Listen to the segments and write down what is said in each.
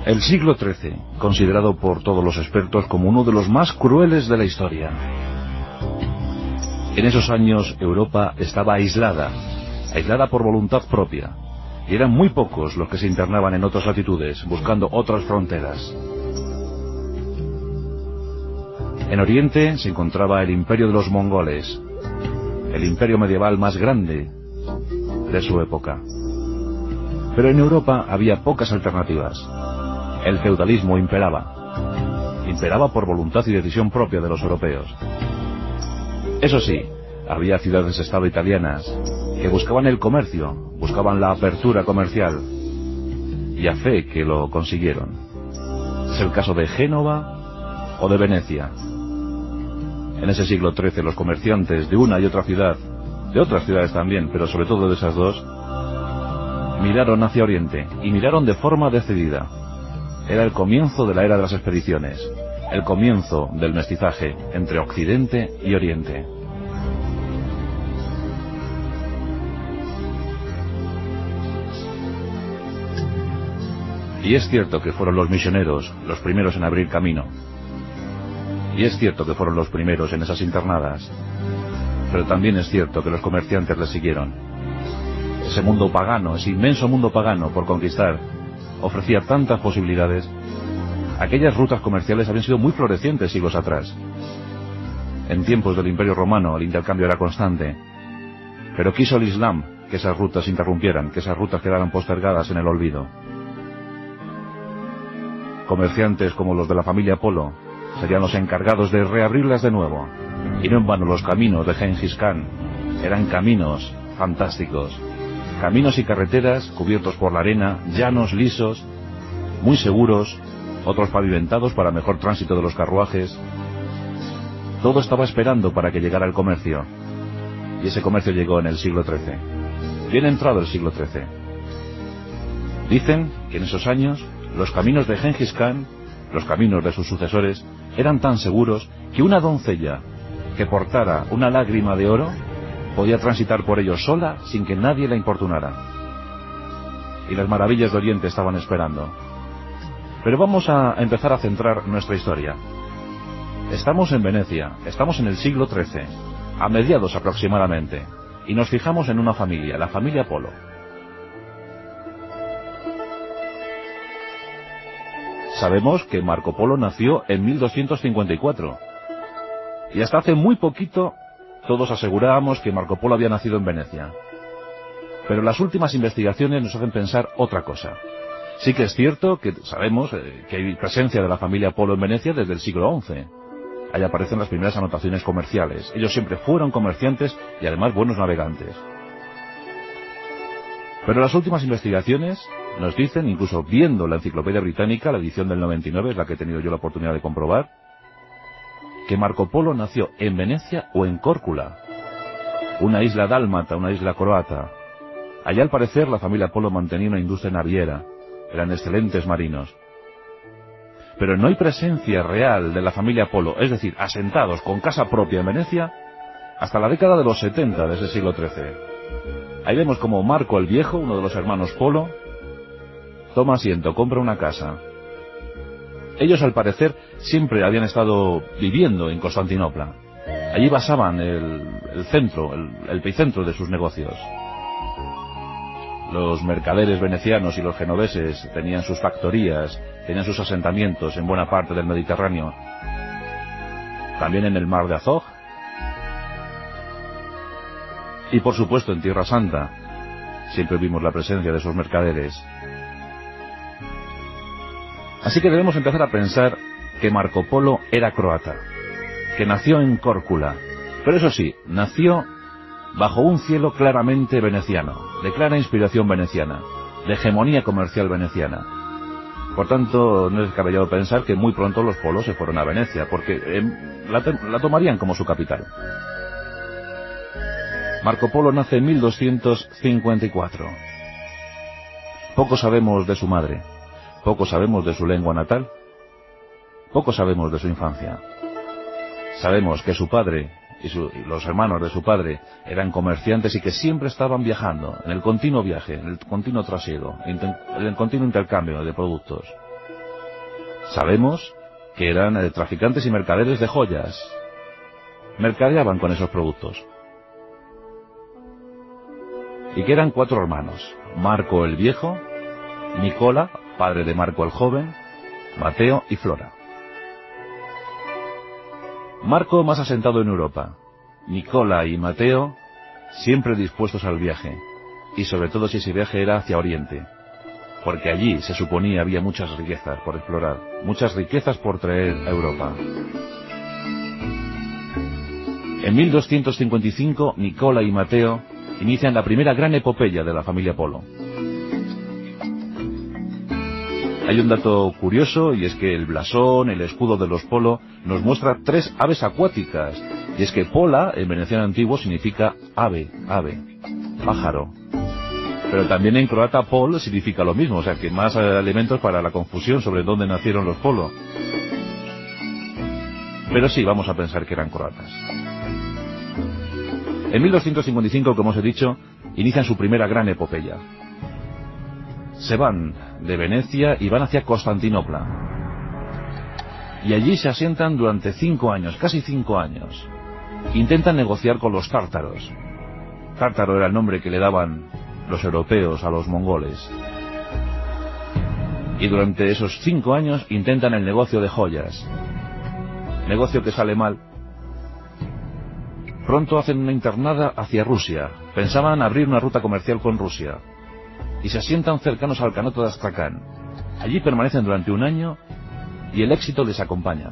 El siglo XIII, considerado por todos los expertos como uno de los más crueles de la historia. En esos años Europa estaba aislada por voluntad propia, y eran muy pocos los que se internaban en otras latitudes, buscando otras fronteras. En Oriente se encontraba el imperio de los mongoles, el imperio medieval más grande de su época. Pero en Europa había pocas alternativas. El feudalismo imperaba por voluntad y decisión propia de los europeos. Eso sí, había ciudades-estado italianas que buscaban el comercio, buscaban la apertura comercial, y a fe que lo consiguieron. Es el caso de Génova o de Venecia. En ese siglo XIII los comerciantes de una y otra ciudad, de otras ciudades también, pero sobre todo de esas dos, miraron hacia Oriente, y miraron de forma decidida. Era el comienzo de la era de las expediciones, el comienzo del mestizaje entre Occidente y Oriente. Y es cierto que fueron los misioneros los primeros en abrir camino. Y es cierto que fueron los primeros en esas internadas. Pero también es cierto que los comerciantes les siguieron. Ese mundo pagano, ese inmenso mundo pagano por conquistar, ofrecía tantas posibilidades. Aquellas rutas comerciales habían sido muy florecientes siglos atrás. En tiempos del Imperio Romano el intercambio era constante. Pero quiso el Islam que esas rutas se interrumpieran, que esas rutas quedaran postergadas en el olvido. Comerciantes como los de la familia Polo serían los encargados de reabrirlas de nuevo. Y no en vano los caminos de Gengis Khan eran caminos fantásticos. Caminos y carreteras cubiertos por la arena, llanos, lisos, muy seguros, otros pavimentados para mejor tránsito de los carruajes. Todo estaba esperando para que llegara el comercio. Y ese comercio llegó en el siglo XIII. Bien entrado el siglo XIII. Dicen que en esos años los caminos de Gengis Khan, los caminos de sus sucesores, eran tan seguros que una doncella que portara una lágrima de oro podía transitar por ellos sola sin que nadie la importunara. Y las maravillas de Oriente estaban esperando. Pero vamos a empezar a centrar nuestra historia. Estamos en Venecia, estamos en el siglo XIII, a mediados aproximadamente, y nos fijamos en una familia, la familia Polo. Sabemos que Marco Polo nació en 1254, y hasta hace muy poquito todos asegurábamos que Marco Polo había nacido en Venecia. Pero las últimas investigaciones nos hacen pensar otra cosa. Sí que es cierto que sabemos que hay presencia de la familia Polo en Venecia desde el siglo XI. Ahí aparecen las primeras anotaciones comerciales. Ellos siempre fueron comerciantes y además buenos navegantes. Pero las últimas investigaciones nos dicen, incluso viendo la Enciclopedia Británica, la edición del 99, es la que he tenido yo la oportunidad de comprobar, que Marco Polo nació en Venecia o en Córcula, una isla dálmata, una isla croata. Allá al parecer la familia Polo mantenía una industria naviera, eran excelentes marinos. Pero no hay presencia real de la familia Polo, es decir, asentados con casa propia en Venecia, hasta la década de los 70 de ese siglo XIII. Ahí vemos como Marco el Viejo, uno de los hermanos Polo, toma asiento, compra una casa. Ellos al parecer siempre habían estado viviendo en Constantinopla. Allí basaban el centro, el epicentro de sus negocios. Los mercaderes venecianos y los genoveses tenían sus factorías, tenían sus asentamientos en buena parte del Mediterráneo. También en el mar de Azov. Y por supuesto en Tierra Santa siempre vimos la presencia de esos mercaderes. Así que debemos empezar a pensar que Marco Polo era croata, que nació en Córcula, pero eso sí, nació bajo un cielo claramente veneciano, de clara inspiración veneciana, de hegemonía comercial veneciana. Por tanto, no es descabellado pensar que muy pronto los polos se fueron a Venecia, porque la tomarían como su capital. Marco Polo nace en 1254. Poco sabemos de su madre, poco sabemos de su lengua natal, poco sabemos de su infancia. Sabemos que su padre y los hermanos de su padre eran comerciantes y que siempre estaban viajando, en el continuo viaje, en el continuo trasiego, en el continuo intercambio de productos. Sabemos que eran traficantes y mercaderes de joyas. Mercadeaban con esos productos. Y que eran 4 hermanos: Marco el Viejo, Nicola, padre de Marco el Joven, Mateo y Flora. Marco más asentado en Europa, Nicola y Mateo siempre dispuestos al viaje, y sobre todo si ese viaje era hacia Oriente, porque allí se suponía había muchas riquezas por explorar, muchas riquezas por traer a Europa. En 1255, Nicola y Mateo inician la primera gran epopeya de la familia Polo. Hay un dato curioso, y es que el blasón, el escudo de los Polo, nos muestra 3 aves acuáticas, y es que Pola, en veneciano antiguo, significa ave, pájaro. Pero también en croata Pol significa lo mismo, o sea que más elementos para la confusión sobre dónde nacieron los Polo. Pero sí, vamos a pensar que eran croatas. En 1255, como os he dicho, inician su primera gran epopeya. Se van de Venecia y van hacia Constantinopla. Y allí se asientan durante 5 años, casi 5 años. Intentan negociar con los tártaros. Tártaro era el nombre que le daban los europeos a los mongoles. Y durante esos 5 años intentan el negocio de joyas. Negocio que sale mal. Pronto hacen una internada hacia Rusia. Pensaban abrir una ruta comercial con Rusia. Y se asientan cercanos al Canoto de Astracán. Allí permanecen durante 1 año y el éxito les acompaña.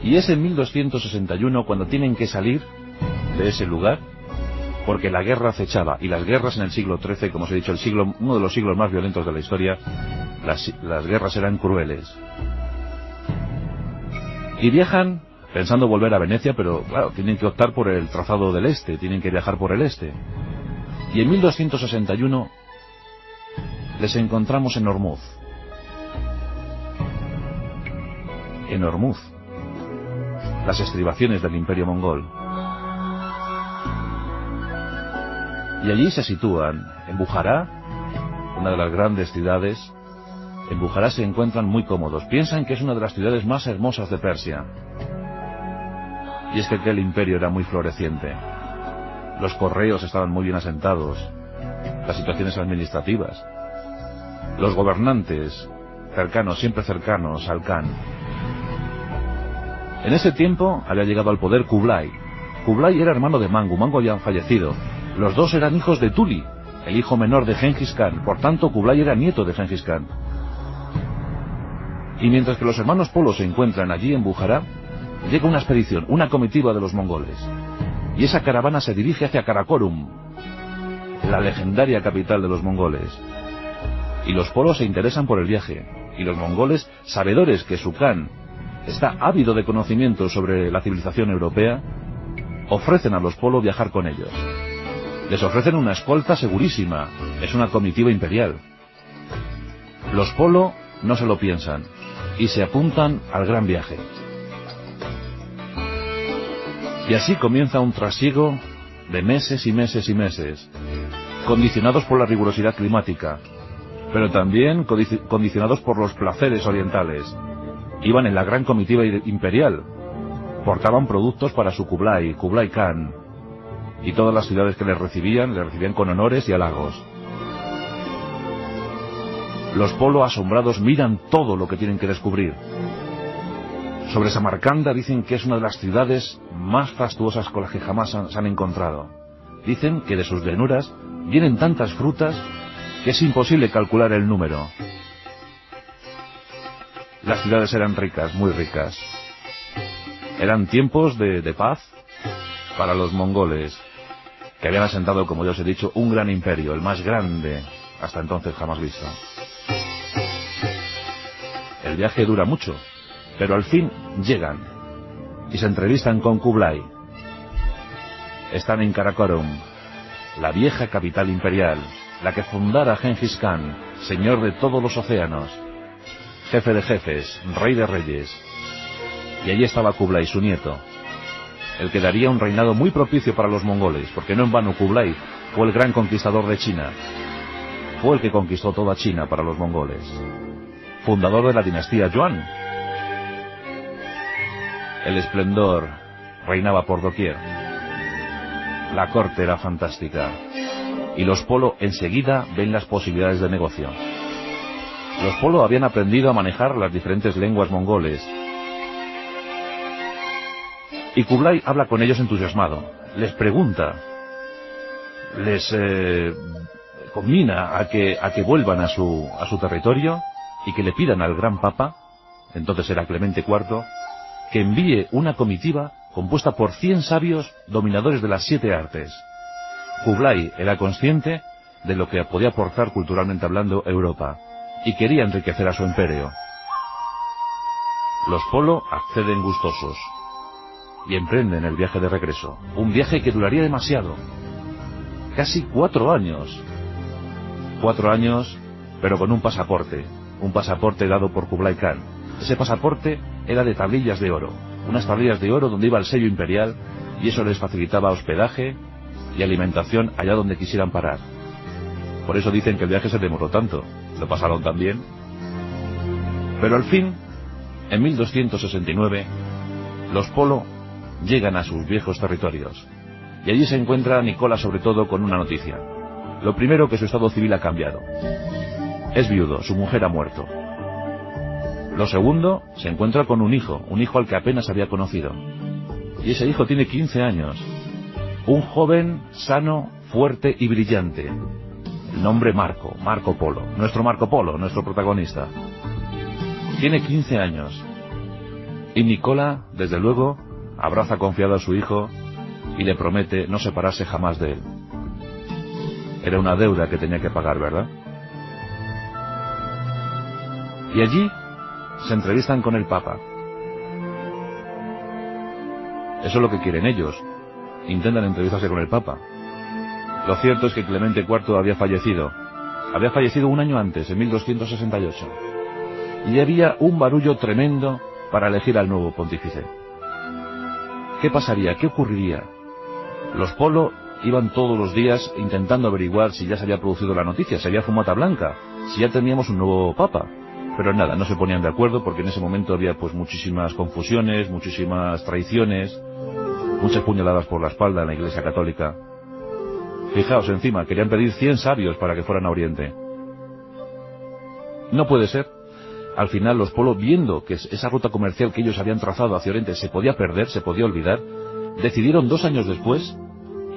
Y es en 1261 cuando tienen que salir de ese lugar, porque la guerra acechaba, y las guerras en el siglo XIII, como os he dicho, uno de los siglos más violentos de la historia, las guerras eran crueles. Y viajan pensando volver a Venecia, pero claro, tienen que optar por el trazado del este, tienen que viajar por el este. Y en 1261 les encontramos en Ormuz. En Ormuz, las estribaciones del Imperio Mongol. Y allí se sitúan en Bujará, una de las grandes ciudades. En Bujará se encuentran muy cómodos. Piensan que es una de las ciudades más hermosas de Persia. Y es que aquel imperio era muy floreciente. Los correos estaban muy bien asentados. Las situaciones administrativas. Los gobernantes cercanos, siempre cercanos al Khan. En ese tiempo había llegado al poder Kublai. Kublai era hermano de Mangu. Mangu había fallecido. Los dos eran hijos de Tuli, el hijo menor de Gengis Khan. Por tanto, Kublai era nieto de Gengis Khan. Y mientras que los hermanos Polo se encuentran allí en Bujará, llega una expedición, una comitiva de los mongoles. Y esa caravana se dirige hacia Karakorum, la legendaria capital de los mongoles. Y los Polo se interesan por el viaje. Y los mongoles, sabedores que su Khan está ávido de conocimientos sobre la civilización europea, ofrecen a los Polo viajar con ellos. Les ofrecen una escolta segurísima. Es una comitiva imperial. Los Polo no se lo piensan y se apuntan al gran viaje. Y así comienza un trasiego de meses y meses y meses, condicionados por la rigurosidad climática, pero también condicionados por los placeres orientales. Iban en la gran comitiva imperial, portaban productos para su Kublai Khan, y todas las ciudades que les recibían con honores y halagos. Los Polo, asombrados, miran todo lo que tienen que descubrir. Sobre Samarcanda dicen que es una de las ciudades más fastuosas con las que jamás se han encontrado. Dicen que de sus llanuras vienen tantas frutas que es imposible calcular el número. Las ciudades eran ricas, muy ricas. Eran tiempos de paz para los mongoles, que habían asentado, como ya os he dicho, un gran imperio, el más grande hasta entonces jamás visto. El viaje dura mucho, pero al fin llegan y se entrevistan con Kublai. Están en Karakorum, la vieja capital imperial, la que fundara Gengis Khan, señor de todos los océanos, jefe de jefes, rey de reyes. Y allí estaba Kublai, su nieto, el que daría un reinado muy propicio para los mongoles, porque no en vano Kublai fue el gran conquistador de China. Fue el que conquistó toda China para los mongoles. fundador de la dinastía Yuan. El esplendor reinaba por doquier. La corte era fantástica. Y los Polo enseguida ven las posibilidades de negocio. Los Polo habían aprendido a manejar las diferentes lenguas mongoles. Y Kublai habla con ellos entusiasmado. Les pregunta, les conmina a que vuelvan a su territorio y que le pidan al gran papa, entonces era Clemente IV, que envíe una comitiva compuesta por 100 sabios dominadores de las 7 artes. Kublai era consciente de lo que podía aportar culturalmente hablando Europa y quería enriquecer a su imperio. Los Polo acceden gustosos y emprenden el viaje de regreso, un viaje que duraría demasiado, casi 4 años. 4 años, pero con un pasaporte dado por Kublai Khan. Ese pasaporte era de tablillas de oro, unas tablillas de oro donde iba el sello imperial, y eso les facilitaba hospedaje y alimentación allá donde quisieran parar. Por eso dicen que el viaje se demoró tanto, lo pasaron tan bien. Pero al fin, en 1269, los Polo llegan a sus viejos territorios, y allí se encuentra Nicola sobre todo con una noticia. Lo primero, que su estado civil ha cambiado. Es viudo, su mujer ha muerto. Lo segundo, se encuentra con un hijo al que apenas había conocido. Y ese hijo tiene 15 años. Un joven, sano, fuerte y brillante. El nombre Marco Polo. Nuestro Marco Polo, nuestro protagonista. Tiene 15 años. Y Nicola, desde luego, abraza confiado a su hijo y le promete no separarse jamás de él. Era una deuda que tenía que pagar, ¿verdad? Y allí se entrevistan con el Papa. Eso es lo que quieren ellos. Intentan entrevistarse con el Papa. Lo cierto es que Clemente IV había fallecido. Había fallecido un año antes, en 1268. Y había un barullo tremendo para elegir al nuevo pontífice. ¿Qué pasaría? ¿Qué ocurriría? Los Polo iban todos los días intentando averiguar si ya se había producido la noticia, si había fumata blanca, si ya teníamos un nuevo papa. Pero nada, no se ponían de acuerdo porque en ese momento había pues muchísimas confusiones, muchísimas traiciones, muchas puñaladas por la espalda en la Iglesia Católica. Fijaos encima, querían pedir 100 sabios para que fueran a Oriente. No puede ser. Al final los Polo, viendo que esa ruta comercial que ellos habían trazado hacia Oriente se podía perder, se podía olvidar, decidieron 2 años después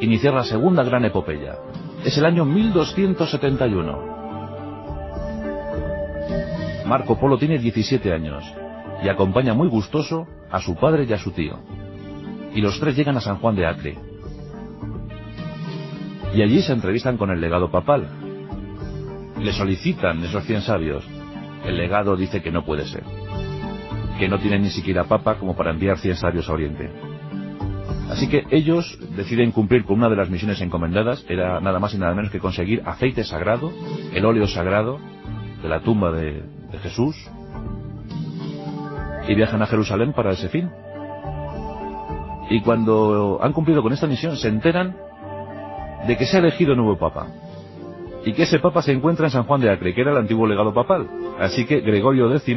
iniciar la segunda gran epopeya. Es el año 1271. Marco Polo tiene 17 años y acompaña muy gustoso a su padre y a su tío. Y los 3 llegan a San Juan de Acre. Y allí se entrevistan con el legado papal. Le solicitan esos 100 sabios. El legado dice que no puede ser, que no tienen ni siquiera papa como para enviar 100 sabios a Oriente. Así que ellos deciden cumplir con una de las misiones encomendadas. Era nada más y nada menos que conseguir aceite sagrado, el óleo sagrado de la tumba de Jesús, y viajan a Jerusalén para ese fin. Y cuando han cumplido con esta misión se enteran de que se ha elegido nuevo papa, y que ese papa se encuentra en San Juan de Acre, que era el antiguo legado papal. Así que Gregorio X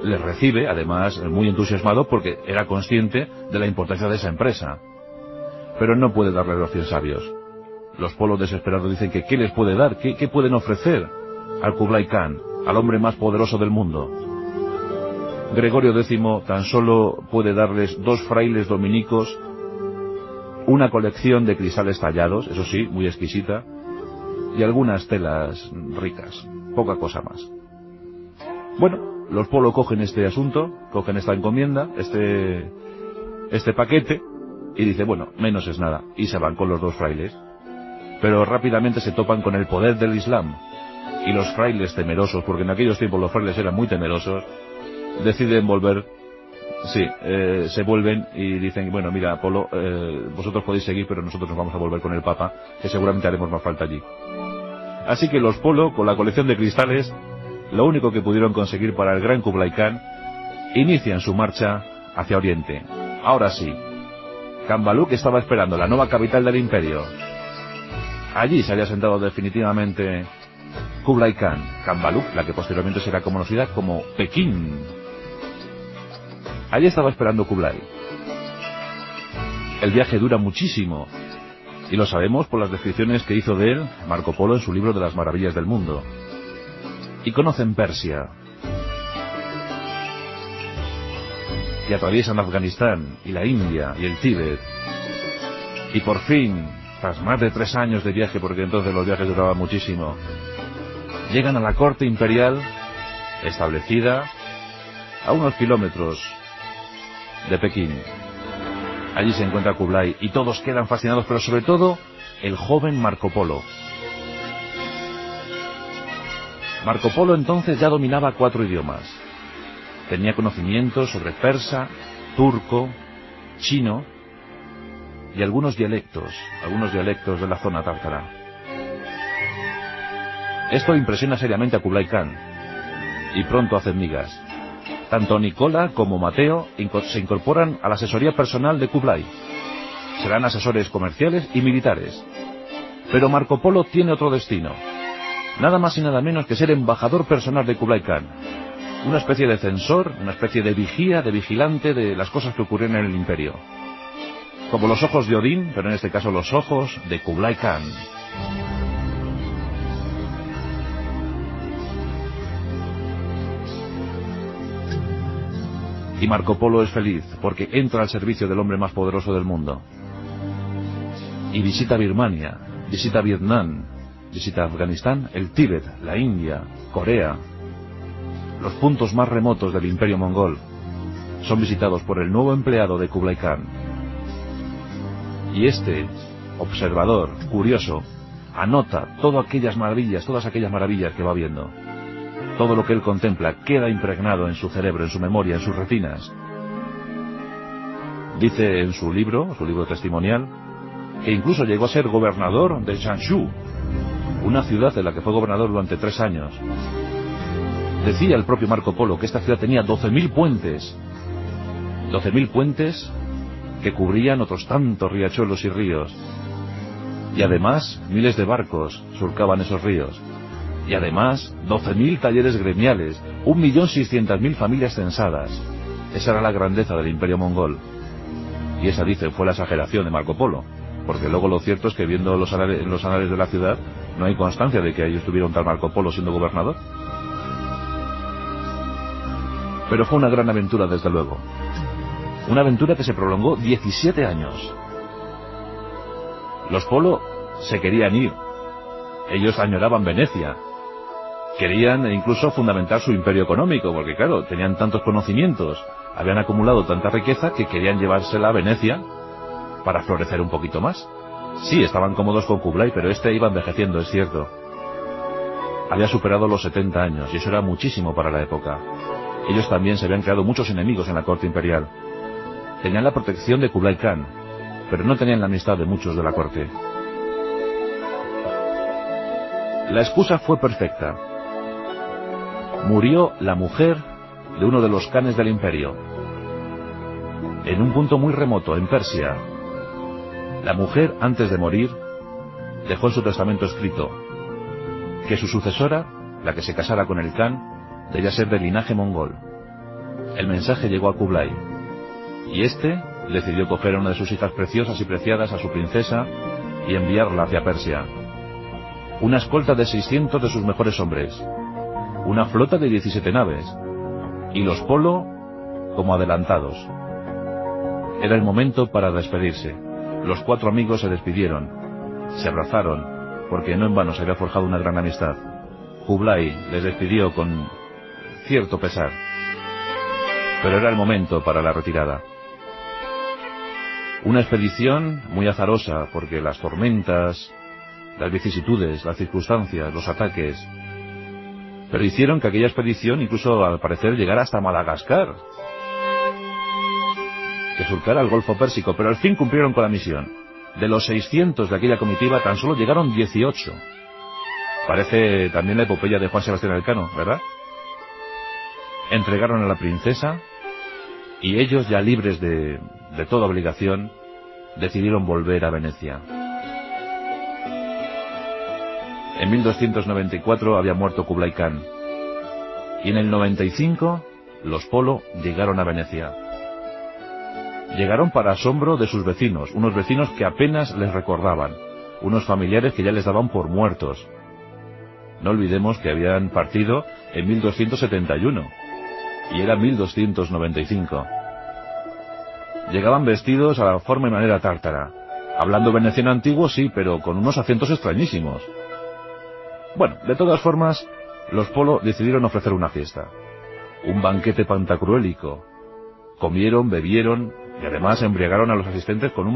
les recibe, además muy entusiasmado, porque era consciente de la importancia de esa empresa. Pero no puede darle los 100 sabios. Los Polos desesperados dicen que ¿qué les puede dar? ¿Qué pueden ofrecer al Kublai Khan, al hombre más poderoso del mundo? Gregorio X tan solo puede darles 2 frailes dominicos, una colección de cristales tallados, eso sí, muy exquisita, y algunas telas ricas, poca cosa más. Bueno, los Polo cogen este asunto, cogen esta encomienda, este paquete, y dice, bueno, menos es nada, y se van con los 2 frailes. Pero rápidamente se topan con el poder del Islam, y los frailes temerosos, porque en aquellos tiempos los frailes eran muy temerosos, deciden volver. Sí, se vuelven y dicen, bueno, mira, Polo, vosotros podéis seguir, pero nosotros nos vamos a volver con el Papa, que seguramente haremos más falta allí. Así que los Polo, con la colección de cristales, lo único que pudieron conseguir para el gran Kublai Khan, inician su marcha hacia Oriente. Ahora sí, Kambaluk estaba esperando la nueva capital del imperio. Allí se había sentado definitivamente Kublai Khan, Kambaluk, la que posteriormente será conocida como Pekín. Allí estaba esperando Kublai. El viaje dura muchísimo, y lo sabemos por las descripciones que hizo de él Marco Polo en su libro de las maravillas del mundo. Y conocen Persia, y atraviesan Afganistán, y la India, y el Tíbet, y por fin, tras más de 3 años de viaje, porque entonces los viajes duraban muchísimo, llegan a la corte imperial establecida a unos kilómetros de Pekín. Allí se encuentra Kublai y todos quedan fascinados, pero sobre todo el joven Marco Polo. Marco Polo entonces ya dominaba 4 idiomas. Tenía conocimientos sobre persa, turco, chino y algunos dialectos de la zona tártara. Esto impresiona seriamente a Kublai Khan y pronto hacen migas. Tanto Nicola como Mateo se incorporan a la asesoría personal de Kublai. Serán asesores comerciales y militares. Pero Marco Polo tiene otro destino. Nada más y nada menos que ser embajador personal de Kublai Khan. Una especie de censor, una especie de vigía, de vigilante de las cosas que ocurrieron en el imperio. Como los ojos de Odín, pero en este caso los ojos de Kublai Khan. Y Marco Polo es feliz porque entra al servicio del hombre más poderoso del mundo. Y visita Birmania, visita Vietnam, visita Afganistán, el Tíbet, la India, Corea. Los puntos más remotos del imperio mongol son visitados por el nuevo empleado de Kublai Khan. Y este observador, curioso, anota todas aquellas maravillas que va viendo. Todo lo que él contempla queda impregnado en su cerebro, en su memoria, en sus retinas. Dice en su libro testimonial, que incluso llegó a ser gobernador de Changshu, una ciudad en la que fue gobernador durante 3 años. Decía el propio Marco Polo que esta ciudad tenía 12.000 puentes. 12.000 puentes que cubrían otros tantos riachuelos y ríos. Y además, miles de barcos surcaban esos ríos. Y además, 12.000 talleres gremiales, 1.600.000 familias censadas. Esa era la grandeza del imperio mongol. Y esa, dicen, fue la exageración de Marco Polo. Porque luego lo cierto es que viendo los anales de la ciudad, no hay constancia de que ahí estuviera un tal Marco Polo siendo gobernador. Pero fue una gran aventura, desde luego. Una aventura que se prolongó 17 años. Los Polo se querían ir. Ellos añoraban Venecia. Querían incluso fundamentar su imperio económico, porque claro, tenían tantos conocimientos, habían acumulado tanta riqueza que querían llevársela a Venecia para florecer un poquito más. Sí, estaban cómodos con Kublai, pero este iba envejeciendo, es cierto. Había superado los 70 años, y eso era muchísimo para la época. Ellos también se habían creado muchos enemigos en la corte imperial. Tenían la protección de Kublai Khan, pero no tenían la amistad de muchos de la corte. La excusa fue perfecta. Murió la mujer de uno de los khanes del imperio. En un punto muy remoto, en Persia. La mujer, antes de morir, dejó en su testamento escrito que su sucesora, la que se casara con el Khan, debía ser de linaje mongol. El mensaje llegó a Kublai, y este decidió coger a una de sus hijas preciosas y preciadas, a su princesa, y enviarla hacia Persia. Una escolta de 600 de sus mejores hombres, una flota de 17 naves, y los Polo como adelantados. Era el momento para despedirse. Los 4 amigos se despidieron, se abrazaron, porque no en vano se había forjado una gran amistad. Kublai les despidió con cierto pesar, pero era el momento para la retirada. Una expedición muy azarosa, porque las tormentas, las vicisitudes, las circunstancias, los ataques, pero hicieron que aquella expedición, incluso al parecer, llegara hasta Madagascar, que surcara el Golfo Pérsico, pero al fin cumplieron con la misión. De los 600 de aquella comitiva, tan solo llegaron 18. Parece también la epopeya de Juan Sebastián Elcano, ¿verdad? Entregaron a la princesa, y ellos, ya libres de toda obligación, decidieron volver a Venecia. En 1294 había muerto Kublai Khan. Y en el 95 los Polo llegaron a Venecia. Llegaron para asombro de sus vecinos, unos vecinos que apenas les recordaban, unos familiares que ya les daban por muertos. No olvidemos que habían partido en 1271 y era 1295. Llegaban vestidos a la forma y manera tártara, hablando veneciano antiguo, sí, pero con unos acentos extrañísimos. Bueno, de todas formas, los Polo decidieron ofrecer una fiesta, un banquete pantagruélico. Comieron, bebieron y además embriagaron a los asistentes con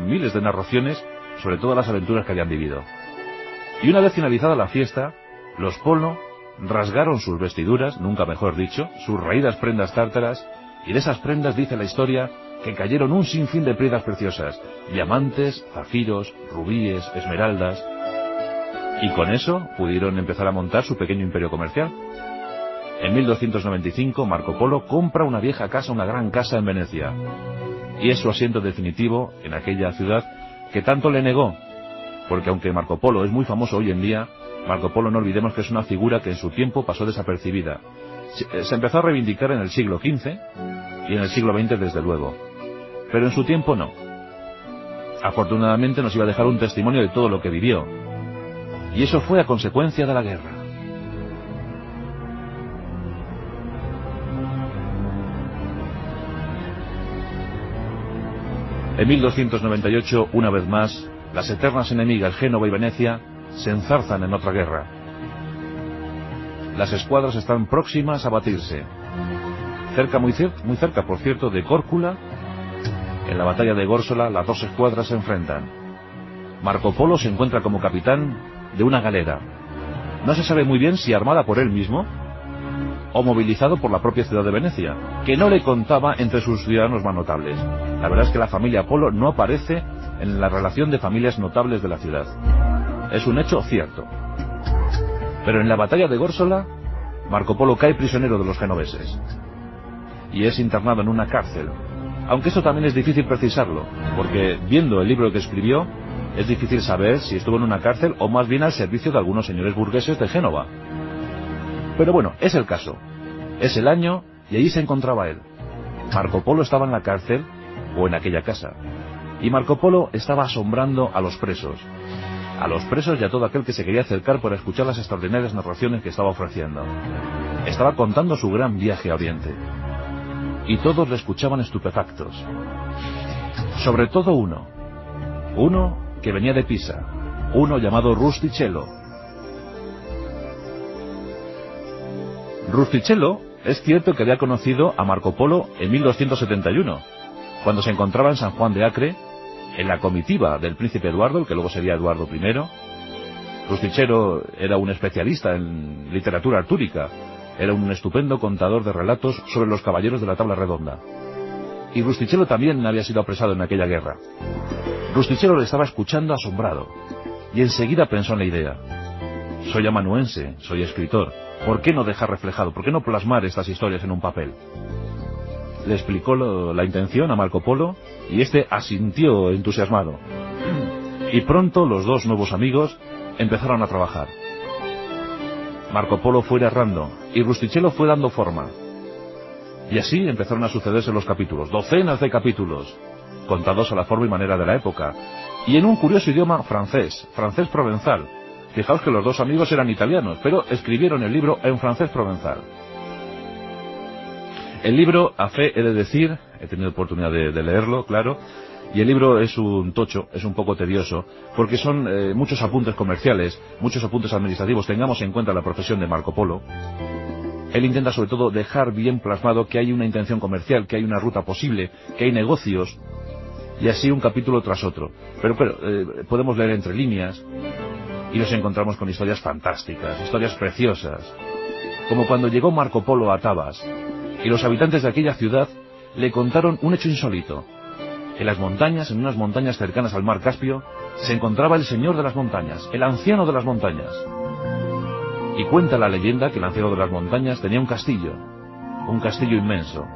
miles de narraciones sobre todas las aventuras que habían vivido. Y una vez finalizada la fiesta, los Polo rasgaron sus vestiduras, nunca mejor dicho, sus raídas prendas tártaras, y de esas prendas dice la historia que cayeron un sinfín de piedras preciosas, diamantes, zafiros, rubíes, esmeraldas, y con eso pudieron empezar a montar su pequeño imperio comercial. En 1295 Marco Polo compra una vieja casa, una gran casa en Venecia, y es su asiento definitivo en aquella ciudad que tanto le negó, porque aunque Marco Polo es muy famoso hoy en día, Marco Polo no olvidemos que es una figura que en su tiempo pasó desapercibida. Se empezó a reivindicar en el siglo XV y en el siglo XX desde luego, pero en su tiempo no. Afortunadamente nos iba a dejar un testimonio de todo lo que vivió, y eso fue a consecuencia de la guerra. En 1298, una vez más, las eternas enemigas Génova y Venecia se enzarzan en otra guerra. Las escuadras están próximas a batirse. Muy cerca, por cierto, de Córcula, en la batalla de Górsola, las dos escuadras se enfrentan. Marco Polo se encuentra como capitán de una galera. No se sabe muy bien si armada por él mismo o movilizado por la propia ciudad de Venecia, que no le contaba entre sus ciudadanos más notables. La verdad es que la familia Polo no aparece en la relación de familias notables de la ciudad. Es un hecho cierto. Pero en la batalla de Górsola, Marco Polo cae prisionero de los genoveses y es internado en una cárcel, aunque eso también es difícil precisarlo, porque viendo el libro que escribió, es difícil saber si estuvo en una cárcel o más bien al servicio de algunos señores burgueses de Génova. Pero bueno, es el caso. Es el año y allí se encontraba él. Marco Polo estaba en la cárcel o en aquella casa. Y Marco Polo estaba asombrando a los presos. A los presos y a todo aquel que se quería acercar para escuchar las extraordinarias narraciones que estaba ofreciendo. Estaba contando su gran viaje a Oriente. Y todos le escuchaban estupefactos. Sobre todo uno. Uno que venía de Pisa. Uno llamado Rustichello. Rustichello es cierto que había conocido a Marco Polo en 1271, cuando se encontraba en San Juan de Acre, en la comitiva del príncipe Eduardo, el que luego sería Eduardo I. Rustichello era un especialista en literatura artúrica, era un estupendo contador de relatos sobre los caballeros de la tabla redonda. Y Rustichello también había sido apresado en aquella guerra. Rustichello le estaba escuchando asombrado, y enseguida pensó en la idea. Soy amanuense, soy escritor. ¿Por qué no dejar reflejado? ¿Por qué no plasmar estas historias en un papel? Le explicó la intención a Marco Polo y este asintió entusiasmado. Y pronto los dos nuevos amigos empezaron a trabajar. Marco Polo fue narrando y Rustichello fue dando forma. Y así empezaron a sucederse los capítulos, docenas de capítulos, contados a la forma y manera de la época, y en un curioso idioma francés provenzal. Fijaos que los dos amigos eran italianos, pero escribieron el libro en francés provenzal. El libro, a fe he de decir, he tenido oportunidad de leerlo, claro, y el libro es un tocho, es un poco tedioso, porque son muchos apuntes comerciales, muchos apuntes administrativos. Tengamos en cuenta la profesión de Marco Polo. Él intenta sobre todo dejar bien plasmado que hay una intención comercial, que hay una ruta posible, que hay negocios, y así un capítulo tras otro. Pero podemos leer entre líneas y nos encontramos con historias fantásticas, historias preciosas, como cuando llegó Marco Polo a Tebas y los habitantes de aquella ciudad le contaron un hecho insólito. En las montañas, en unas montañas cercanas al mar Caspio, se encontraba el señor de las montañas, el anciano de las montañas. Y cuenta la leyenda que el anciano de las montañas tenía un castillo inmenso,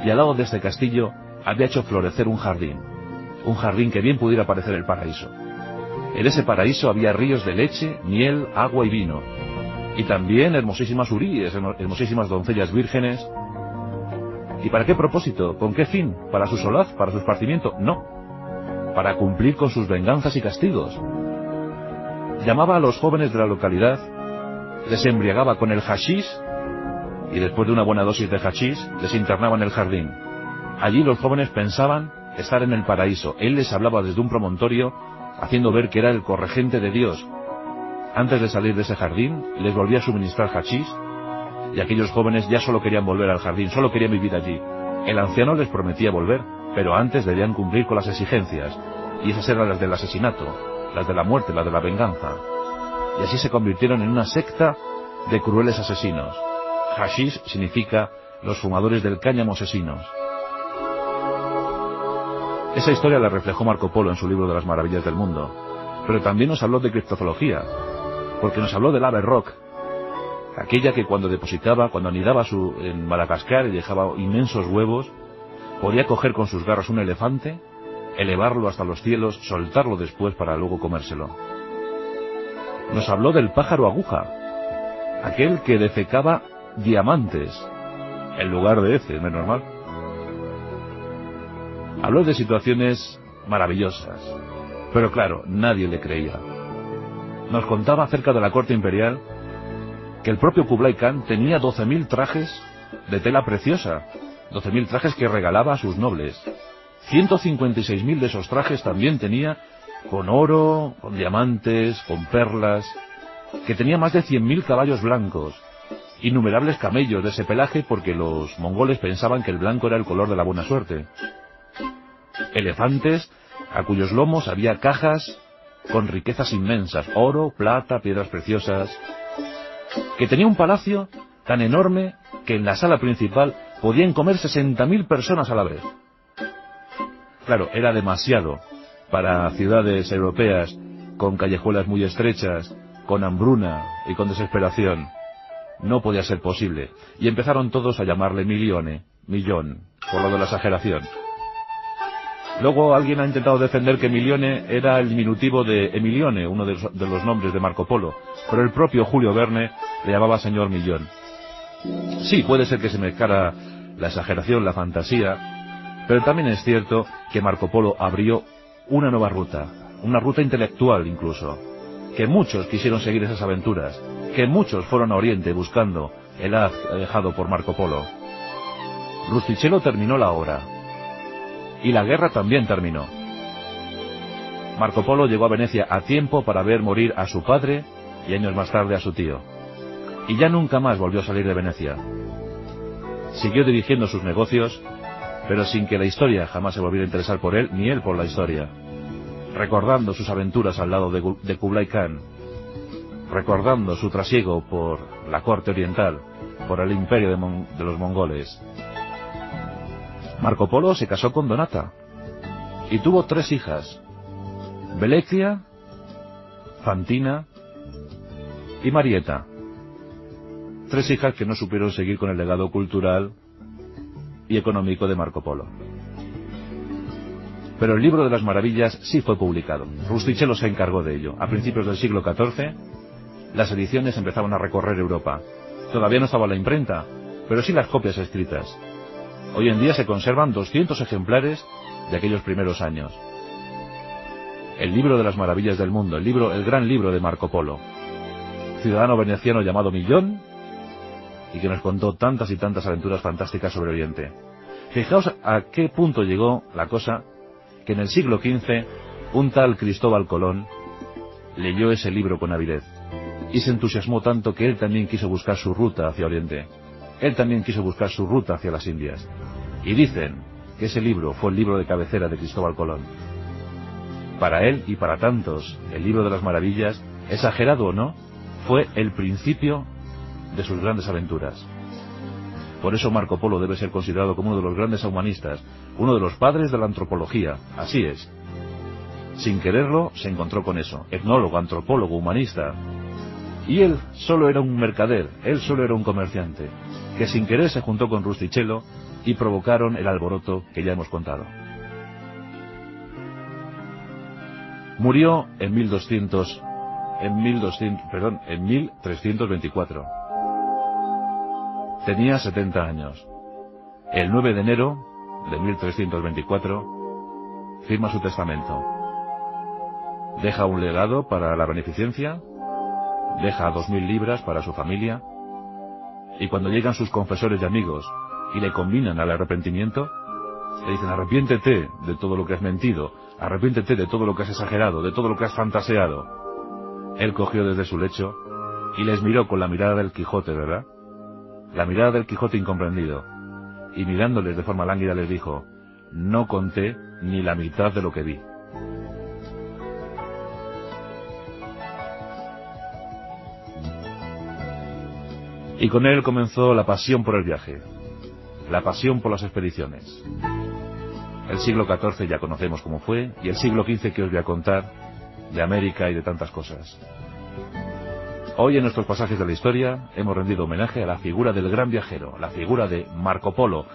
y al lado de este castillo había hecho florecer un jardín que bien pudiera parecer el paraíso. En ese paraíso había ríos de leche, miel, agua y vino. Y también hermosísimas huríes, hermosísimas doncellas vírgenes. ¿Y para qué propósito? ¿Con qué fin? ¿Para su solaz? ¿Para su esparcimiento? No. Para cumplir con sus venganzas y castigos. Llamaba a los jóvenes de la localidad, les embriagaba con el hachís, y después de una buena dosis de hachís, les internaba en el jardín. Allí los jóvenes pensaban estar en el paraíso. Él les hablaba desde un promontorio, haciendo ver que era el corregente de Dios. Antes de salir de ese jardín, les volvía a suministrar hachís, y aquellos jóvenes ya solo querían volver al jardín, solo querían vivir allí. El anciano les prometía volver, pero antes debían cumplir con las exigencias, y esas eran las del asesinato, las de la muerte, las de la venganza. Y así se convirtieron en una secta de crueles asesinos. Hashish significa los fumadores del cáñamo asesinos. Esa historia la reflejó Marco Polo en su libro de las maravillas del mundo, pero también nos habló de criptozoología, porque nos habló del ave rock, aquella que cuando depositaba, cuando anidaba en Madagascar y dejaba inmensos huevos, podía coger con sus garras un elefante, elevarlo hasta los cielos, soltarlo después para luego comérselo. Nos habló del pájaro aguja, aquel que defecaba diamantes en lugar de heces, menos mal. Habló de situaciones maravillosas, pero claro, nadie le creía. Nos contaba acerca de la corte imperial que el propio Kublai Khan tenía 12.000 trajes de tela preciosa, 12.000 trajes que regalaba a sus nobles. 156.000 de esos trajes también tenía con oro, con diamantes, con perlas, que tenía más de 100.000 caballos blancos, innumerables camellos de ese pelaje porque los mongoles pensaban que el blanco era el color de la buena suerte. Elefantes a cuyos lomos había cajas con riquezas inmensas, oro, plata, piedras preciosas, que tenía un palacio tan enorme que en la sala principal podían comer 60.000 personas a la vez. Claro, era demasiado para ciudades europeas con callejuelas muy estrechas, con hambruna y con desesperación. No podía ser posible. Y empezaron todos a llamarle Milione, millón, por lo de la exageración. Luego alguien ha intentado defender que Milione era el diminutivo de Emilione, uno de los nombres de Marco Polo, pero el propio Julio Verne le llamaba señor Millón. Sí, puede ser que se mezclara la exageración, la fantasía, pero también es cierto que Marco Polo abrió una nueva ruta, una ruta intelectual incluso, que muchos quisieron seguir esas aventuras, que muchos fueron a Oriente buscando el haz dejado por Marco Polo. Rustichello terminó la obra, y la guerra también terminó. Marco Polo llegó a Venecia a tiempo para ver morir a su padre y años más tarde a su tío, y ya nunca más volvió a salir de Venecia. Siguió dirigiendo sus negocios, pero sin que la historia jamás se volviera a interesar por él, ni él por la historia, recordando sus aventuras al lado de Kublai Khan, recordando su trasiego por la corte oriental, por el imperio de los mongoles. Marco Polo se casó con Donata y tuvo 3 hijas, Veleclia, Fantina y Marieta. 3 hijas que no supieron seguir con el legado cultural y económico de Marco Polo. Pero el libro de las maravillas sí fue publicado. Rustichello se encargó de ello. A principios del siglo XIV, las ediciones empezaban a recorrer Europa. Todavía no estaba la imprenta, pero sí las copias escritas. Hoy en día se conservan 200 ejemplares de aquellos primeros años. El libro de las maravillas del mundo, el gran libro de Marco Polo, ciudadano veneciano llamado Millón, y que nos contó tantas y tantas aventuras fantásticas sobre Oriente. Fijaos a qué punto llegó la cosa, que en el siglo XV un tal Cristóbal Colón leyó ese libro con avidez y se entusiasmó tanto que él también quiso buscar su ruta hacia Oriente. Él también quiso buscar su ruta hacia las Indias. Y dicen que ese libro fue el libro de cabecera de Cristóbal Colón. Para él y para tantos, el libro de las maravillas, exagerado o no, fue el principio de sus grandes aventuras. Por eso Marco Polo debe ser considerado como uno de los grandes humanistas, uno de los padres de la antropología. Así es. Sin quererlo, se encontró con eso. Etnólogo, antropólogo, humanista. Y él solo era un mercader, él solo era un comerciante, que sin querer se juntó con Rustichello y provocaron el alboroto que ya hemos contado. Murió en 1324. Tenía 70 años. El 9 de enero de 1324 firma su testamento. Deja un legado para la beneficencia, deja 2000 libras para su familia, y cuando llegan sus confesores y amigos y le conminan al arrepentimiento, le dicen: arrepiéntete de todo lo que has mentido, arrepiéntete de todo lo que has exagerado, de todo lo que has fantaseado. Él cogió desde su lecho y les miró con la mirada del Quijote, ¿verdad? La mirada del Quijote incomprendido, y mirándoles de forma lánguida les dijo: no conté ni la mitad de lo que vi. Y con él comenzó la pasión por el viaje, la pasión por las expediciones. El siglo XIV ya conocemos cómo fue, y el siglo XV que os voy a contar, de América y de tantas cosas. Hoy en nuestros pasajes de la historia hemos rendido homenaje a la figura del gran viajero, la figura de Marco Polo.